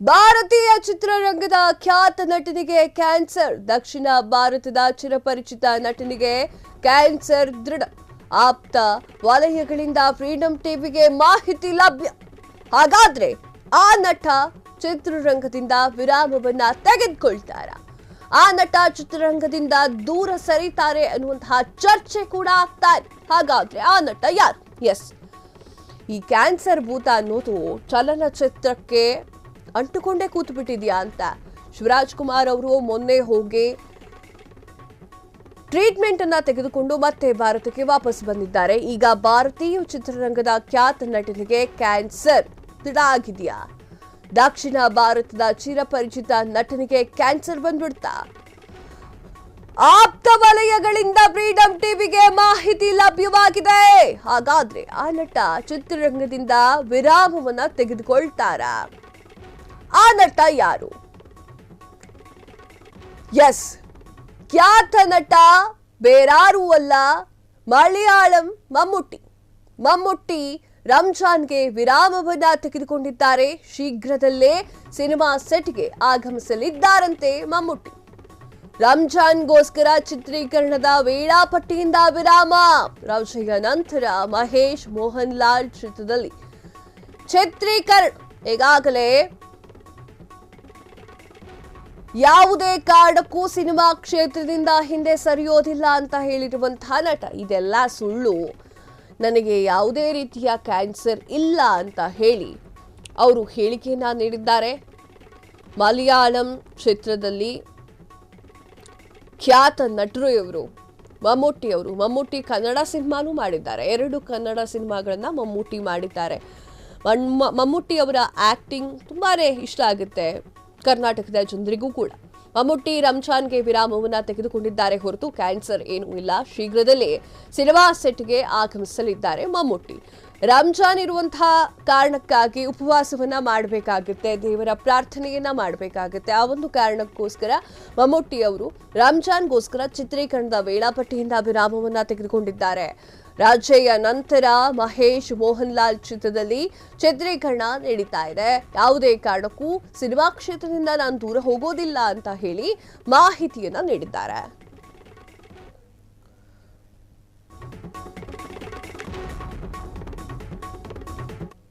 ಭಾರತೀಯ ಚಿತ್ರರಂಗದ ಖ್ಯಾತ ನಟನಿಗೆ ಕ್ಯಾನ್ಸರ್. ದಕ್ಷಿಣ ಭಾರತದ ಚಿರಪರಿಚಿತ ನಟನಿಗೆ ಕ್ಯಾನ್ಸರ್ ದೃಢ. ಆಪ್ತ ವಲಯಗಳಿಂದ ಫ್ರೀಡಂ ಟಿವಿಗೆ ಮಾಹಿತಿ ಲಭ್ಯ. ಹಾಗಾದ್ರೆ ಆ ನಟ ಚಿತ್ರರಂಗದಿಂದ ವಿರಾಮವನ್ನ ತೆಗೆದುಕೊಳ್ತಾರಾ? ಆ ನಟ ಚಿತ್ರರಂಗದಿಂದ ದೂರ ಸರಿತಾರೆ ಅನ್ನುವಂತಹ ಚರ್ಚೆ ಕೂಡ ಆಗ್ತಾ ಇದೆ. ಹಾಗಾದ್ರೆ ಆ ನಟ ಯಾರು? ಎಸ್, ಈ ಕ್ಯಾನ್ಸರ್ ಭೂತ ಅನ್ನೋದು ಚಲನಚಿತ್ರಕ್ಕೆ ಅಂಟುಕೊಂಡೇ ಕೂತು ಬಿಟ್ಟಿದ್ಯಾ ಅಂತ ಶಿವರಾಜ್ ಕುಮಾರ್ ಅವರು ಮೊನ್ನೆ ಹೋಗಿ ಟ್ರೀಟ್ಮೆಂಟ್ ಅನ್ನ ತೆಗೆದುಕೊಂಡು ಮತ್ತೆ ಭಾರತಕ್ಕೆ ವಾಪಸ್ ಬಂದಿದ್ದಾರೆ. ಈಗ ಭಾರತೀಯ ಚಿತ್ರರಂಗದ ಖ್ಯಾತ ನಟನಿಗೆ ಕ್ಯಾನ್ಸರ್ ದೃಢ ಆಗಿದೆಯಾ? ದಕ್ಷಿಣ ಭಾರತದ ಚಿರಪರಿಚಿತ ನಟನಿಗೆ ಕ್ಯಾನ್ಸರ್ ಬಂದ್ಬಿಡ್ತಾ? ಆಪ್ತ ವಲಯಗಳಿಂದ ಫ್ರೀಡಂ ಟಿವಿಗೆ ಮಾಹಿತಿ ಲಭ್ಯವಾಗಿದೆ. ಹಾಗಾದ್ರೆ ಆ ನಟ ಚಿತ್ರರಂಗದಿಂದ ವಿರಾಮವನ್ನ ತೆಗೆದುಕೊಳ್ತಾರಾ? ಆ ನಟ ಯಾರು? ಎಸ್, ಖ್ಯಾತ ನಟ ಬೇರಾರೂ ಅಲ್ಲ, ಮಲಯಾಳಂ ಮಮ್ಮುಟ್ಟಿ ರಂಜಾನ್ಗೆ ವಿರಾಮವನ್ನ ತೆಗೆದುಕೊಂಡಿದ್ದಾರೆ. ಶೀಘ್ರದಲ್ಲೇ ಸಿನಿಮಾ ಸೆಟ್ಗೆ ಆಗಮಿಸಲಿದ್ದಾರಂತೆ ಮಮ್ಮುಟ್ಟಿ. ರಂಜಾನ್ಗೋಸ್ಕರ ಚಿತ್ರೀಕರಣದ ವೇಳಾಪಟ್ಟಿಯಿಂದ ವಿರಾಮ. ರಜೆಯ ನಂತರ ಮಹೇಶ್ ಮೋಹನ್ ಲಾಲ್ ಚಿತ್ರದಲ್ಲಿ ಚಿತ್ರೀಕರಣ. ಈಗಾಗಲೇ ಯಾವುದೇ ಕಾರಣಕ್ಕೂ ಸಿನಿಮಾ ಕ್ಷೇತ್ರದಿಂದ ಹಿಂದೆ ಸರಿಯೋದಿಲ್ಲ ಅಂತ ಹೇಳಿರುವಂತಹ ನಟ. ಇದೆಲ್ಲ ಸುಳ್ಳು, ನನಗೆ ಯಾವುದೇ ರೀತಿಯ ಕ್ಯಾನ್ಸರ್ ಇಲ್ಲ ಅಂತ ಹೇಳಿ ಅವರು ಹೇಳಿಕೆಯನ್ನ ನೀಡಿದ್ದಾರೆ. ಮಲಯಾಳಂ ಚಿತ್ರದಲ್ಲಿ ಖ್ಯಾತ ನಟರು ಇವರು ಮಮ್ಮುಟ್ಟಿ ಕನ್ನಡ ಸಿನಿಮಾನೂ ಮಾಡಿದ್ದಾರೆ. 2 ಕನ್ನಡ ಸಿನಿಮಾಗಳನ್ನ ಮಮ್ಮುಟ್ಟಿ ಮಾಡಿದ್ದಾರೆ. ಮಮ್ಮುಟ್ಟಿ ಅವರ ಆಕ್ಟಿಂಗ್ ತುಂಬಾನೇ ಇಷ್ಟ ಆಗುತ್ತೆ ಕರ್ನಾಟಕದ ಜನರಿಗೂ ಕೂಡ. ಮಮ್ಮುಟ್ಟಿ ರಂಜಾನ್ಗೆ ವಿರಾಮವನ್ನ ತೆಗೆದುಕೊಂಡಿದ್ದಾರೆ ಹೊರತು ಕ್ಯಾನ್ಸರ್ ಏನೂ ಇಲ್ಲ. ಶೀಘ್ರದಲ್ಲೇ ಸಿನಿಮಾ ಸೆಟ್ಗೆ ಆಗಮಿಸಲಿದ್ದಾರೆ ಮಮ್ಮುಟ್ಟಿ. ರಂಜಾನ್ ಇರುವಂತಹ ಕಾರಣಕ್ಕಾಗಿ ಉಪವಾಸವನ್ನ ಮಾಡಬೇಕಾಗುತ್ತೆ, ದೇವರ ಪ್ರಾರ್ಥನೆಯನ್ನ ಮಾಡಬೇಕಾಗುತ್ತೆ. ಆ ಒಂದು ಕಾರಣಕ್ಕೋಸ್ಕರ ಮಮ್ಮುಟ್ಟಿ ಅವರು ರಂಜಾನ್ಗೋಸ್ಕರ ಚಿತ್ರೀಕರಣದ ವೇಳಾಪಟ್ಟಿಯಿಂದ ವಿರಾಮವನ್ನ ತೆಗೆದುಕೊಂಡಿದ್ದಾರೆ. ರಜೆಯ ನಂತರ ಮಹೇಶ್ ಮೋಹನ್ ಲಾಲ್ ಚಿತ್ರದಲ್ಲಿ ಚಿತ್ರೀಕರಣ ನಡೀತಾ ಇದೆ. ಯಾವುದೇ ಕಾರಣಕ್ಕೂ ಸಿನಿಮಾ ಕ್ಷೇತ್ರದಿಂದ ನಾನು ದೂರ ಹೋಗೋದಿಲ್ಲ ಅಂತ ಹೇಳಿ ಮಾಹಿತಿಯನ್ನ ನೀಡಿದ್ದಾರೆ.